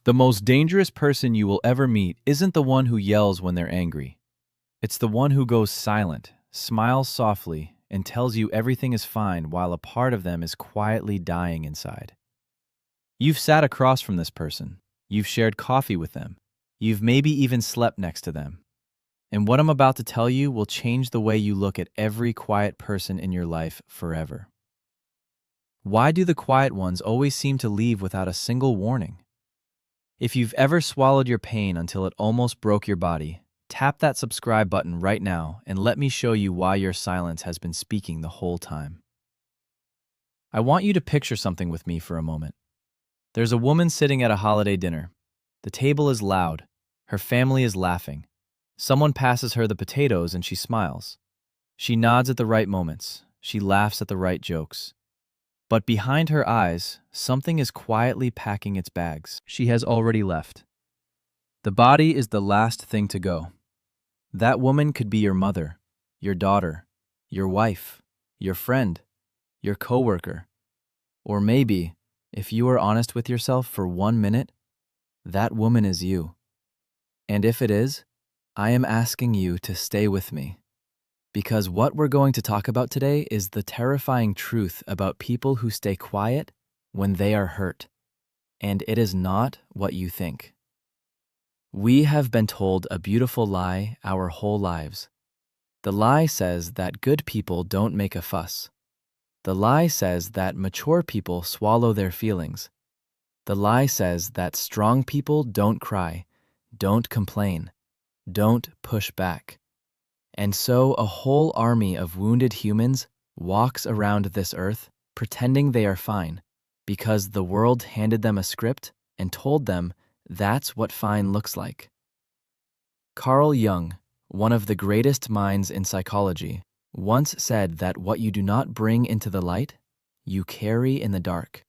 The most dangerous person you will ever meet isn't the one who yells when they're angry. It's the one who goes silent, smiles softly, and tells you everything is fine while a part of them is quietly dying inside. You've sat across from this person. You've shared coffee with them. You've maybe even slept next to them. And what I'm about to tell you will change the way you look at every quiet person in your life forever. Why do the quiet ones always seem to leave without a single warning? If you've ever swallowed your pain until it almost broke your body, tap that subscribe button right now and let me show you why your silence has been speaking the whole time. I want you to picture something with me for a moment. There's a woman sitting at a holiday dinner. The table is loud. Her family is laughing. Someone passes her the potatoes and she smiles. She nods at the right moments. She laughs at the right jokes. But behind her eyes, something is quietly packing its bags. She has already left. The body is the last thing to go. That woman could be your mother, your daughter, your wife, your friend, your coworker. Or maybe, if you are honest with yourself for 1 minute, that woman is you. And if it is, I am asking you to stay with me. Because what we're going to talk about today is the terrifying truth about people who stay quiet when they are hurt. And it is not what you think. We have been told a beautiful lie our whole lives. The lie says that good people don't make a fuss. The lie says that mature people swallow their feelings. The lie says that strong people don't cry, don't complain, don't push back. And so a whole army of wounded humans walks around this earth pretending they are fine because the world handed them a script and told them that's what fine looks like. Carl Jung, one of the greatest minds in psychology, once said that what you do not bring into the light, you carry in the dark.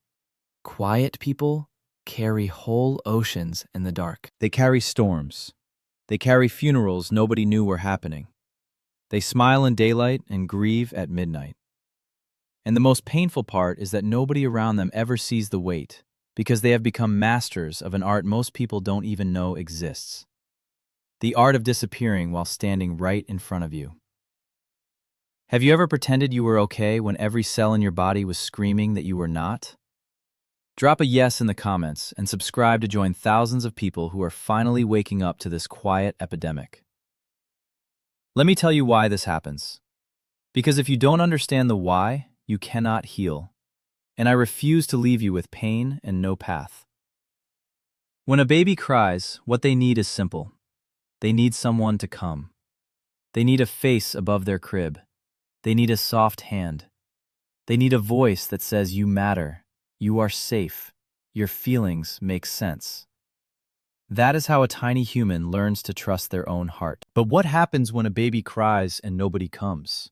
Quiet people carry whole oceans in the dark. They carry storms. They carry funerals nobody knew were happening. They smile in daylight and grieve at midnight. And the most painful part is that nobody around them ever sees the weight, because they have become masters of an art most people don't even know exists. The art of disappearing while standing right in front of you. Have you ever pretended you were okay when every cell in your body was screaming that you were not? Drop a yes in the comments and subscribe to join thousands of people who are finally waking up to this quiet epidemic. Let me tell you why this happens. Because if you don't understand the why, you cannot heal. And I refuse to leave you with pain and no path. When a baby cries, what they need is simple. They need someone to come. They need a face above their crib. They need a soft hand. They need a voice that says you matter, you are safe, your feelings make sense. That is how a tiny human learns to trust their own heart. But what happens when a baby cries and nobody comes?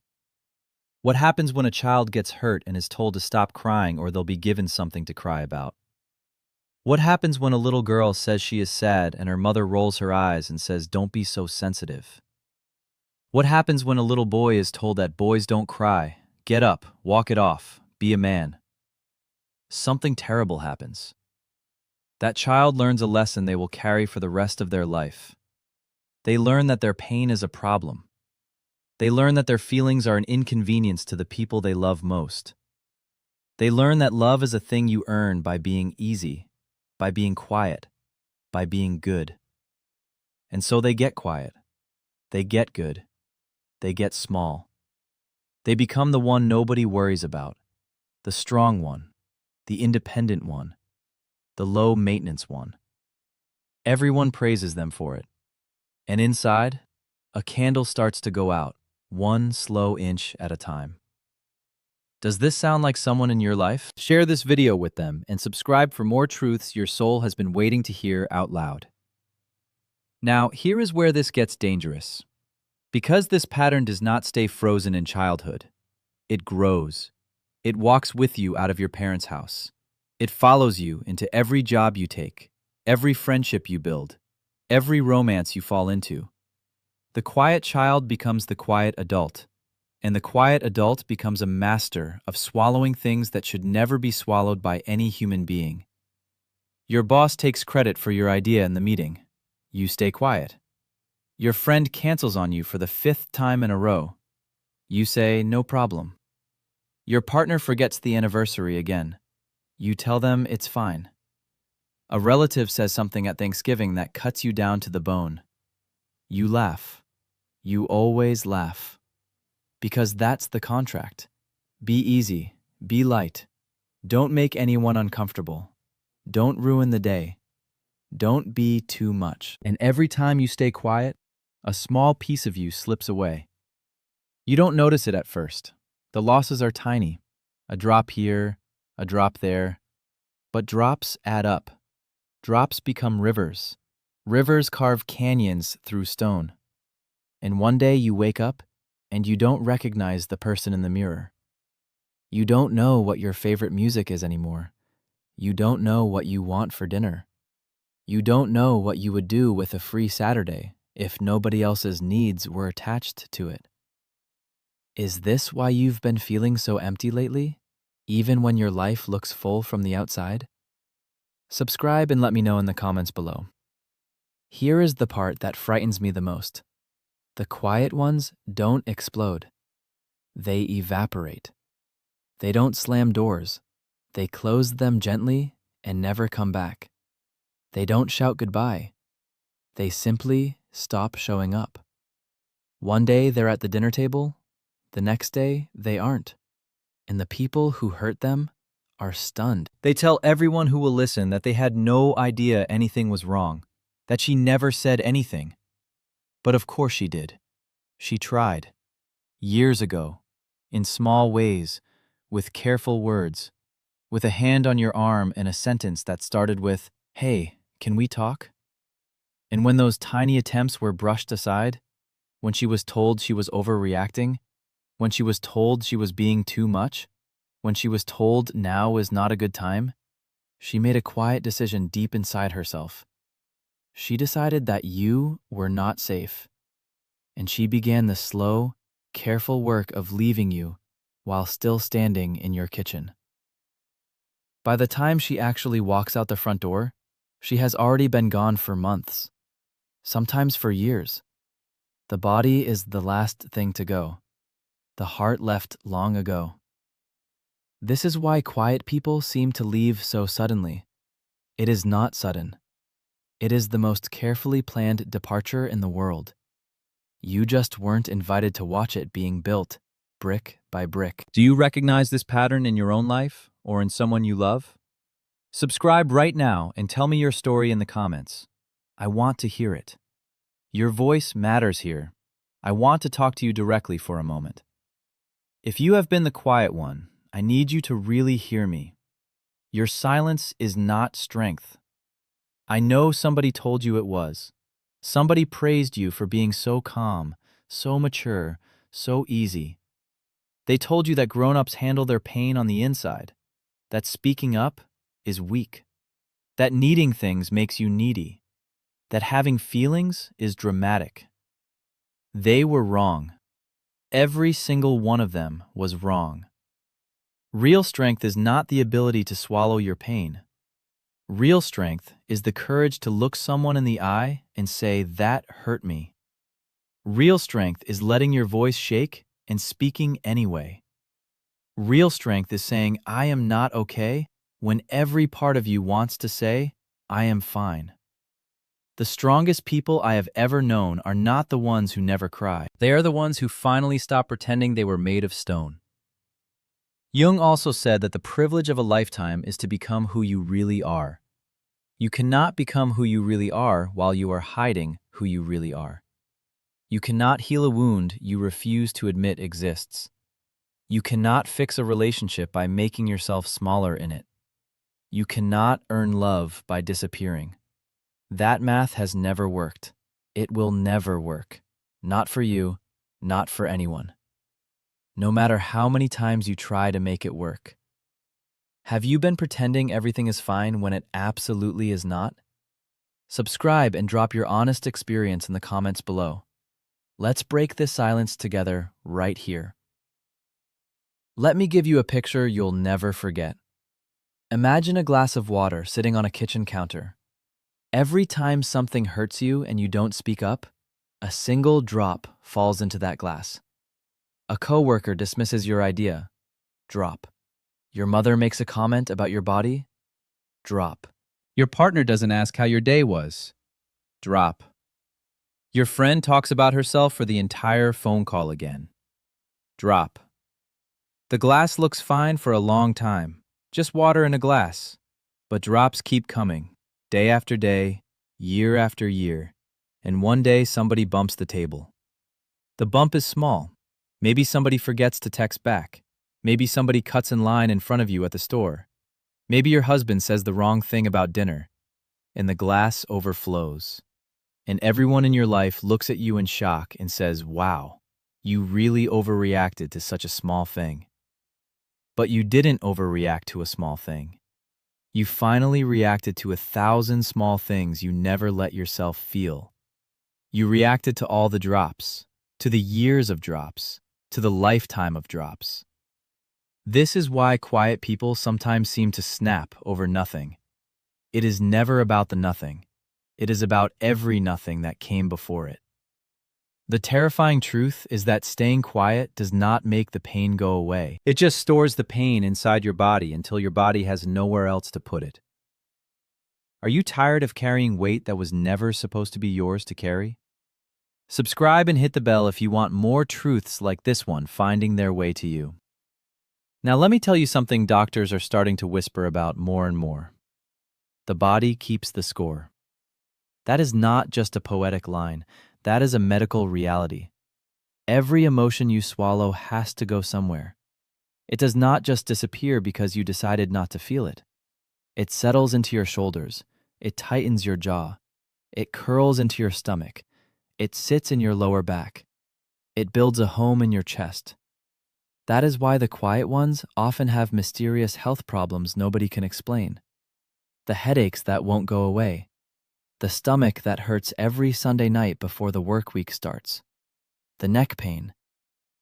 What happens when a child gets hurt and is told to stop crying or they'll be given something to cry about? What happens when a little girl says she is sad and her mother rolls her eyes and says, "Don't be so sensitive"? What happens when a little boy is told that boys don't cry, get up, walk it off, be a man? Something terrible happens. That child learns a lesson they will carry for the rest of their life. They learn that their pain is a problem. They learn that their feelings are an inconvenience to the people they love most. They learn that love is a thing you earn by being easy, by being quiet, by being good. And so they get quiet. They get good. They get small. They become the one nobody worries about, the strong one, the independent one, the low-maintenance one. Everyone praises them for it. And inside, a candle starts to go out, one slow inch at a time. Does this sound like someone in your life? Share this video with them and subscribe for more truths your soul has been waiting to hear out loud. Now, here is where this gets dangerous. Because this pattern does not stay frozen in childhood, it grows. It walks with you out of your parents' house. It follows you into every job you take, every friendship you build, every romance you fall into. The quiet child becomes the quiet adult, and the quiet adult becomes a master of swallowing things that should never be swallowed by any human being. Your boss takes credit for your idea in the meeting. You stay quiet. Your friend cancels on you for the 5th time in a row. You say, no problem. Your partner forgets the anniversary again. You tell them it's fine. A relative says something at Thanksgiving that cuts you down to the bone. You laugh. You always laugh. Because that's the contract. Be easy. Be light. Don't make anyone uncomfortable. Don't ruin the day. Don't be too much. And every time you stay quiet, a small piece of you slips away. You don't notice it at first. The losses are tiny. A drop here, a drop there. But drops add up. Drops become rivers. Rivers carve canyons through stone. And one day you wake up and you don't recognize the person in the mirror. You don't know what your favorite music is anymore. You don't know what you want for dinner. You don't know what you would do with a free Saturday if nobody else's needs were attached to it. Is this why you've been feeling so empty lately, even when your life looks full from the outside? Subscribe and let me know in the comments below. Here is the part that frightens me the most. The quiet ones don't explode. They evaporate. They don't slam doors. They close them gently and never come back. They don't shout goodbye. They simply stop showing up. One day they're at the dinner table. The next day they aren't. And the people who hurt them are stunned. They tell everyone who will listen that they had no idea anything was wrong, that she never said anything. But of course she did. She tried. Years ago, in small ways, with careful words, with a hand on your arm and a sentence that started with, "Hey, can we talk?" And when those tiny attempts were brushed aside, when she was told she was overreacting, when she was told she was being too much, when she was told now is not a good time, she made a quiet decision deep inside herself. She decided that you were not safe, and she began the slow, careful work of leaving you while still standing in your kitchen. By the time she actually walks out the front door, she has already been gone for months, sometimes for years. The body is the last thing to go. The heart left long ago. This is why quiet people seem to leave so suddenly. It is not sudden. It is the most carefully planned departure in the world. You just weren't invited to watch it being built, brick by brick. Do you recognize this pattern in your own life or in someone you love? Subscribe right now and tell me your story in the comments. I want to hear it. Your voice matters here. I want to talk to you directly for a moment. If you have been the quiet one, I need you to really hear me. Your silence is not strength. I know somebody told you it was. Somebody praised you for being so calm, so mature, so easy. They told you that grown-ups handle their pain on the inside, that speaking up is weak, that needing things makes you needy, that having feelings is dramatic. They were wrong. Every single one of them was wrong. Real strength is not the ability to swallow your pain. Real strength is the courage to look someone in the eye and say, "That hurt me." Real strength is letting your voice shake and speaking anyway. Real strength is saying, "I am not okay," when every part of you wants to say, "I am fine." The strongest people I have ever known are not the ones who never cry. They are the ones who finally stop pretending they were made of stone. Jung also said that the privilege of a lifetime is to become who you really are. You cannot become who you really are while you are hiding who you really are. You cannot heal a wound you refuse to admit exists. You cannot fix a relationship by making yourself smaller in it. You cannot earn love by disappearing. That math has never worked. It will never work. Not for you, not for anyone. No matter how many times you try to make it work. Have you been pretending everything is fine when it absolutely is not? Subscribe and drop your honest experience in the comments below. Let's break this silence together right here. Let me give you a picture you'll never forget. Imagine a glass of water sitting on a kitchen counter. Every time something hurts you and you don't speak up, a single drop falls into that glass. A coworker dismisses your idea. Drop. Your mother makes a comment about your body. Drop. Your partner doesn't ask how your day was. Drop. Your friend talks about herself for the entire phone call again. Drop. The glass looks fine for a long time, just water in a glass. But drops keep coming, day after day, year after year, and one day somebody bumps the table. The bump is small. Maybe somebody forgets to text back. Maybe somebody cuts in line in front of you at the store. Maybe your husband says the wrong thing about dinner, and the glass overflows. And everyone in your life looks at you in shock and says, "Wow, you really overreacted to such a small thing." But you didn't overreact to a small thing. You finally reacted to 1,000 small things you never let yourself feel. You reacted to all the drops, to the years of drops, to the lifetime of drops. This is why quiet people sometimes seem to snap over nothing. It is never about the nothing. It is about every nothing that came before it. The terrifying truth is that staying quiet does not make the pain go away. It just stores the pain inside your body until your body has nowhere else to put it. Are you tired of carrying weight that was never supposed to be yours to carry? Subscribe and hit the bell if you want more truths like this one finding their way to you. Now let me tell you something doctors are starting to whisper about more and more. The body keeps the score. That is not just a poetic line. That is a medical reality. Every emotion you swallow has to go somewhere. It does not just disappear because you decided not to feel it. It settles into your shoulders. It tightens your jaw. It curls into your stomach. It sits in your lower back. It builds a home in your chest. That is why the quiet ones often have mysterious health problems nobody can explain. The headaches that won't go away. The stomach that hurts every Sunday night before the work week starts. The neck pain.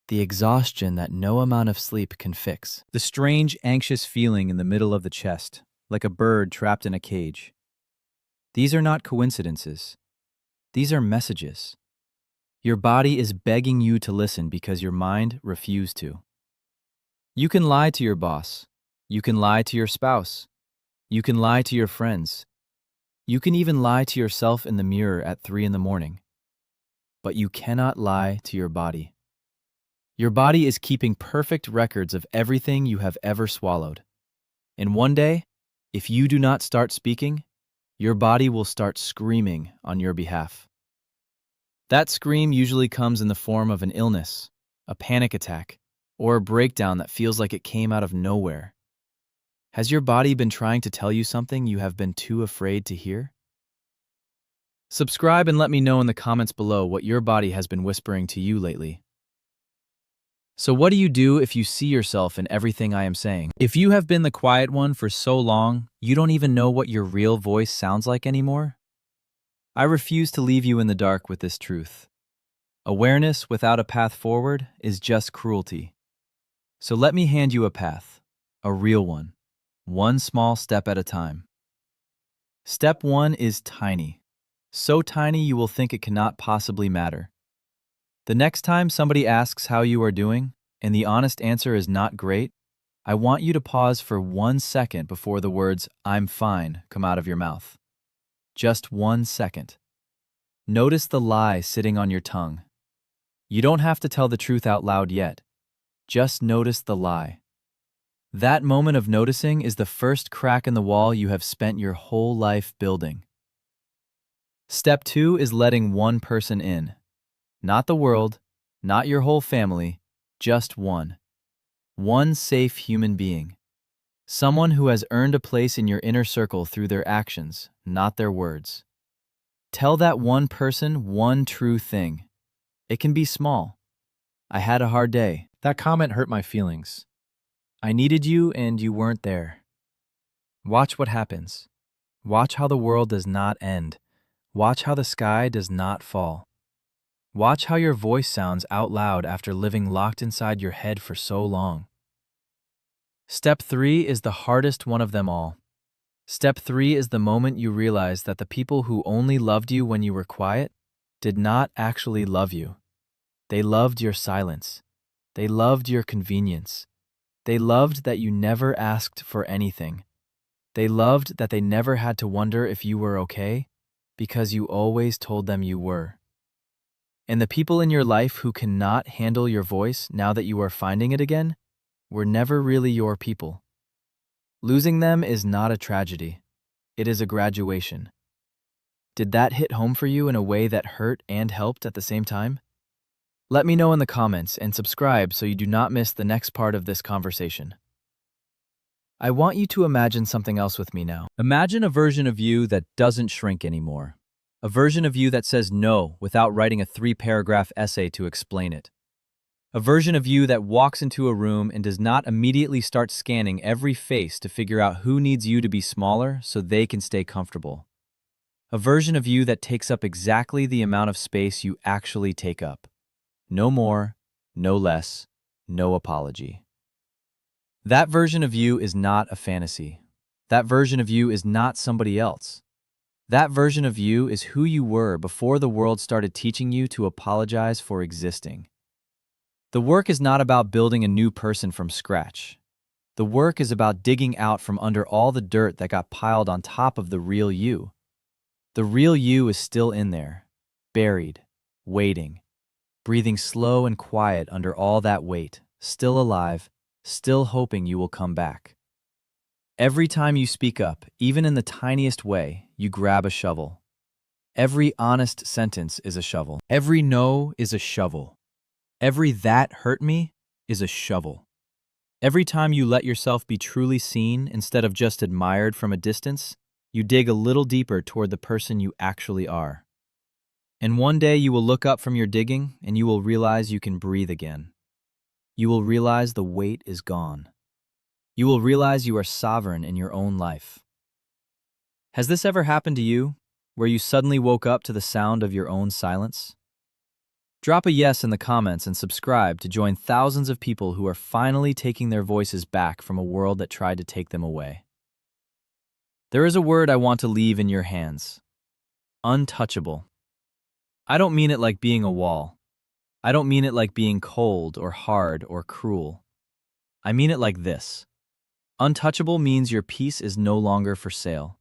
The exhaustion that no amount of sleep can fix. The strange, anxious feeling in the middle of the chest, like a bird trapped in a cage. These are not coincidences. These are messages. Your body is begging you to listen because your mind refused to. You can lie to your boss. You can lie to your spouse. You can lie to your friends. You can even lie to yourself in the mirror at 3 a.m. But you cannot lie to your body. Your body is keeping perfect records of everything you have ever swallowed. And one day, if you do not start speaking, your body will start screaming on your behalf. That scream usually comes in the form of an illness, a panic attack, or a breakdown that feels like it came out of nowhere. Has your body been trying to tell you something you have been too afraid to hear? Subscribe and let me know in the comments below what your body has been whispering to you lately. So what do you do if you see yourself in everything I am saying? If you have been the quiet one for so long, you don't even know what your real voice sounds like anymore? I refuse to leave you in the dark with this truth. Awareness without a path forward is just cruelty. So let me hand you a path, a real one. One small step at a time. Step 1 is tiny. So tiny you will think it cannot possibly matter. The next time somebody asks how you are doing, and the honest answer is not great, I want you to pause for 1 second before the words, "I'm fine," come out of your mouth. Just 1 second. Notice the lie sitting on your tongue. You don't have to tell the truth out loud yet. Just notice the lie. That moment of noticing is the first crack in the wall you have spent your whole life building. Step 2 is letting one person in. Not the world, not your whole family, just one. One safe human being. Someone who has earned a place in your inner circle through their actions, not their words. Tell that one person one true thing. It can be small. I had a hard day. That comment hurt my feelings. I needed you and you weren't there. Watch what happens. Watch how the world does not end. Watch how the sky does not fall. Watch how your voice sounds out loud after living locked inside your head for so long. Step 3 is the hardest one of them all. Step 3 is the moment you realize that the people who only loved you when you were quiet did not actually love you. They loved your silence. They loved your convenience. They loved that you never asked for anything. They loved that they never had to wonder if you were okay, because you always told them you were. And the people in your life who cannot handle your voice now that you are finding it again were never really your people. Losing them is not a tragedy. It is a graduation. Did that hit home for you in a way that hurt and helped at the same time? Let me know in the comments and subscribe so you do not miss the next part of this conversation. I want you to imagine something else with me now. Imagine a version of you that doesn't shrink anymore. A version of you that says no without writing a 3-paragraph essay to explain it. A version of you that walks into a room and does not immediately start scanning every face to figure out who needs you to be smaller so they can stay comfortable. A version of you that takes up exactly the amount of space you actually take up. No more, no less, no apology. That version of you is not a fantasy. That version of you is not somebody else. That version of you is who you were before the world started teaching you to apologize for existing. The work is not about building a new person from scratch. The work is about digging out from under all the dirt that got piled on top of the real you. The real you is still in there, buried, waiting, breathing slow and quiet under all that weight, still alive, still hoping you will come back. Every time you speak up, even in the tiniest way, you grab a shovel. Every honest sentence is a shovel. Every no is a shovel. Every "that hurt me" is a shovel. Every time you let yourself be truly seen instead of just admired from a distance, you dig a little deeper toward the person you actually are. And one day you will look up from your digging and you will realize you can breathe again. You will realize the weight is gone. You will realize you are sovereign in your own life. Has this ever happened to you, where you suddenly woke up to the sound of your own silence? Drop a yes in the comments and subscribe to join thousands of people who are finally taking their voices back from a world that tried to take them away. There is a word I want to leave in your hands. Untouchable. I don't mean it like being a wall. I don't mean it like being cold or hard or cruel. I mean it like this. Untouchable means your peace is no longer for sale.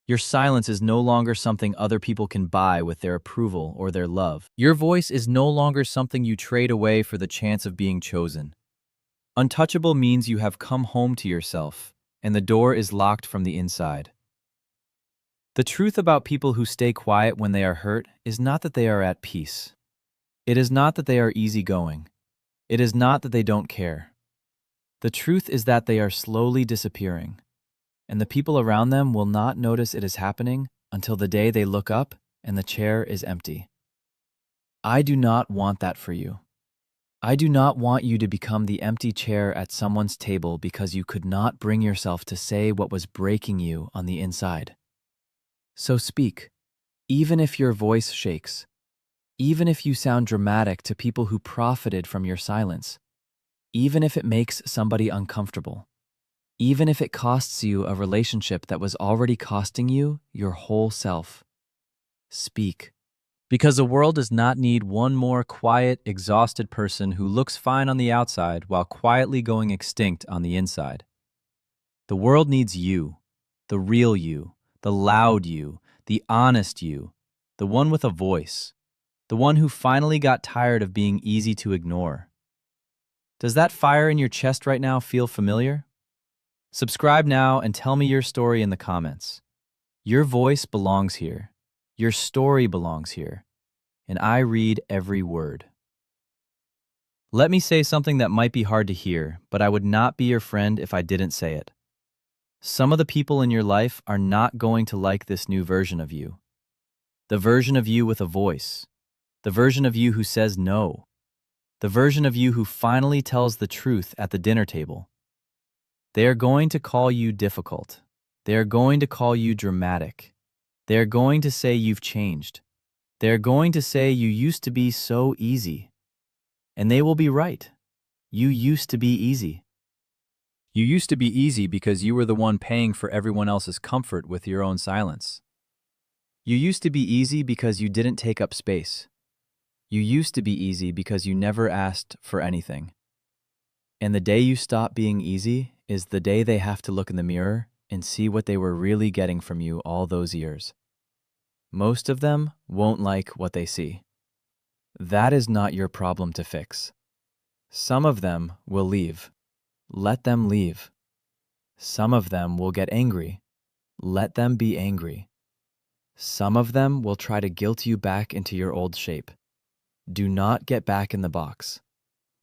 Your silence is no longer something other people can buy with their approval or their love. Your voice is no longer something you trade away for the chance of being chosen. Untouchable means you have come home to yourself, and the door is locked from the inside. The truth about people who stay quiet when they are hurt is not that they are at peace. It is not that they are easygoing. It is not that they don't care. The truth is that they are slowly disappearing, and the people around them will not notice it is happening until the day they look up and the chair is empty. I do not want that for you. I do not want you to become the empty chair at someone's table because you could not bring yourself to say what was breaking you on the inside. So speak, even if your voice shakes, even if you sound dramatic to people who profited from your silence, even if it makes somebody uncomfortable. Even if it costs you a relationship that was already costing you your whole self. Speak. Because the world does not need one more quiet, exhausted person who looks fine on the outside while quietly going extinct on the inside. The world needs you, the real you, the loud you, the honest you, the one with a voice, the one who finally got tired of being easy to ignore. Does that fire in your chest right now feel familiar? Subscribe now and tell me your story in the comments. Your voice belongs here. Your story belongs here. And I read every word. Let me say something that might be hard to hear, but I would not be your friend if I didn't say it. Some of the people in your life are not going to like this new version of you. The version of you with a voice. The version of you who says no. The version of you who finally tells the truth at the dinner table. They are going to call you difficult. They are going to call you dramatic. They are going to say you've changed. They are going to say you used to be so easy. And they will be right. You used to be easy. You used to be easy because you were the one paying for everyone else's comfort with your own silence. You used to be easy because you didn't take up space. You used to be easy because you never asked for anything. And the day you stop being easy is the day they have to look in the mirror and see what they were really getting from you all those years. Most of them won't like what they see. That is not your problem to fix. Some of them will leave. Let them leave. Some of them will get angry. Let them be angry. Some of them will try to guilt you back into your old shape. Do not get back in the box.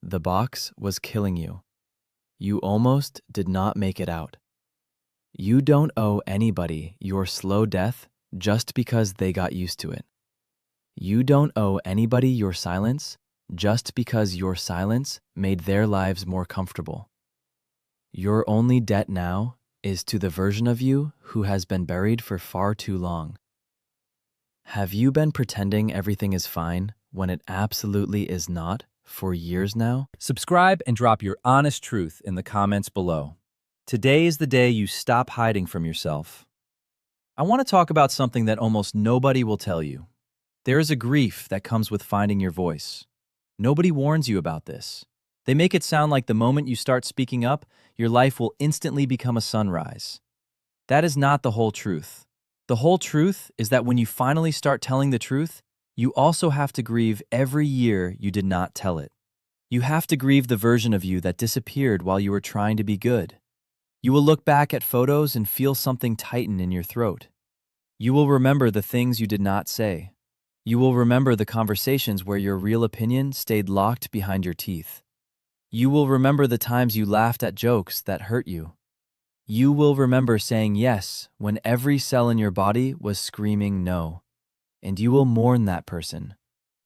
The box was killing you. You almost did not make it out. You don't owe anybody your slow death just because they got used to it. You don't owe anybody your silence just because your silence made their lives more comfortable. Your only debt now is to the version of you who has been buried for far too long. Have you been pretending everything is fine when it absolutely is not for years now? Subscribe and drop your honest truth in the comments below. Today is the day you stop hiding from yourself. I want to talk about something that almost nobody will tell you. There is a grief that comes with finding your voice. Nobody warns you about this. They make it sound like the moment you start speaking up, your life will instantly become a sunrise. That is not the whole truth. The whole truth is that when you finally start telling the truth, you also have to grieve every year you did not tell it. You have to grieve the version of you that disappeared while you were trying to be good. You will look back at photos and feel something tighten in your throat. You will remember the things you did not say. You will remember the conversations where your real opinion stayed locked behind your teeth. You will remember the times you laughed at jokes that hurt you. You will remember saying yes when every cell in your body was screaming no. And you will mourn that person.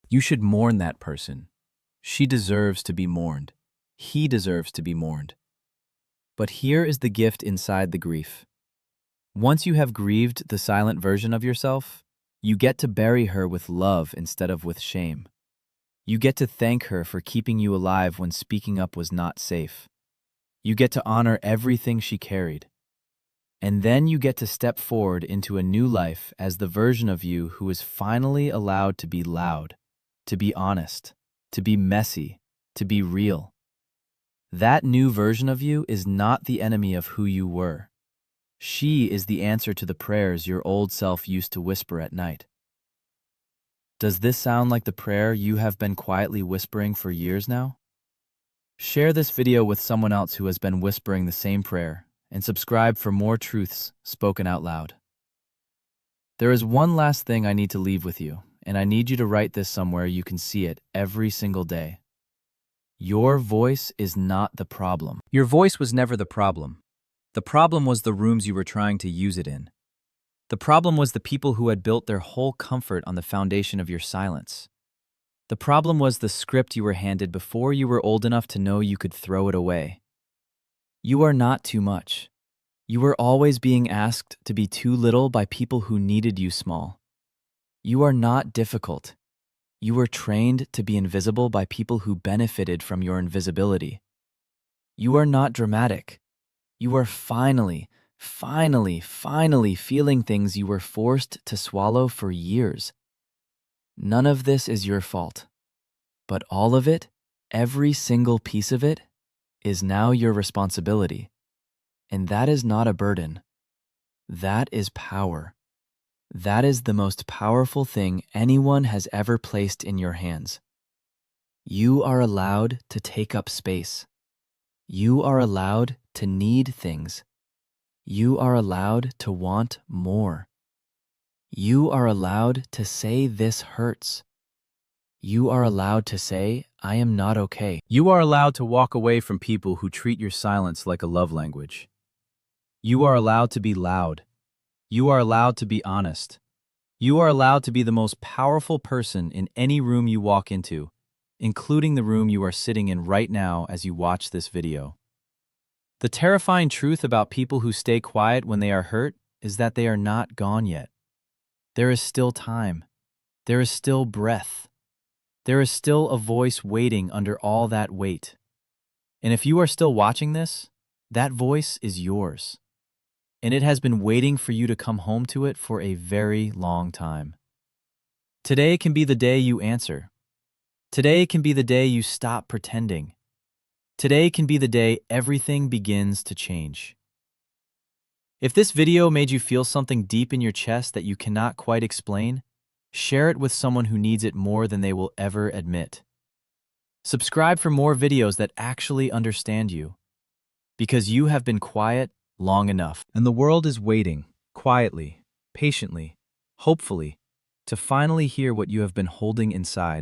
You should mourn that person. She deserves to be mourned. He deserves to be mourned. But here is the gift inside the grief. Once you have grieved the silent version of yourself, you get to bury her with love instead of with shame. You get to thank her for keeping you alive when speaking up was not safe. You get to honor everything she carried. And then you get to step forward into a new life as the version of you who is finally allowed to be loud, to be honest, to be messy, to be real. That new version of you is not the enemy of who you were. She is the answer to the prayers your old self used to whisper at night. Does this sound like the prayer you have been quietly whispering for years now? Share this video with someone else who has been whispering the same prayer, and subscribe for more truths spoken out loud. There is one last thing I need to leave with you, and I need you to write this somewhere you can see it every single day. Your voice is not the problem. Your voice was never the problem. The problem was the rooms you were trying to use it in. The problem was the people who had built their whole comfort on the foundation of your silence. The problem was the script you were handed before you were old enough to know you could throw it away. You are not too much. You were always being asked to be too little by people who needed you small. You are not difficult. You were trained to be invisible by people who benefited from your invisibility. You are not dramatic. You are finally feeling things you were forced to swallow for years. None of this is your fault, but all of it, every single piece of it, is now your responsibility. And that is not a burden. That is power. That is the most powerful thing anyone has ever placed in your hands. You are allowed to take up space. You are allowed to need things. You are allowed to want more. You are allowed to say this hurts. You are allowed to say, I am not okay. You are allowed to walk away from people who treat your silence like a love language. You are allowed to be loud. You are allowed to be honest. You are allowed to be the most powerful person in any room you walk into, including the room you are sitting in right now as you watch this video. The terrifying truth about people who stay quiet when they are hurt is that they are not gone yet. There is still time. There is still breath. There is still a voice waiting under all that weight. And if you are still watching this, That voice is yours, and it has been waiting for you to come home to it for a very long time. Today can be the day you answer. Today can be the day you stop pretending. Today can be the day everything begins to change. If this video made you feel something deep in your chest that you cannot quite explain, share it with someone who needs it more than they will ever admit. Subscribe for more videos that actually understand you, because you have been quiet long enough. And the world is waiting, quietly, patiently, hopefully, to finally hear what you have been holding inside.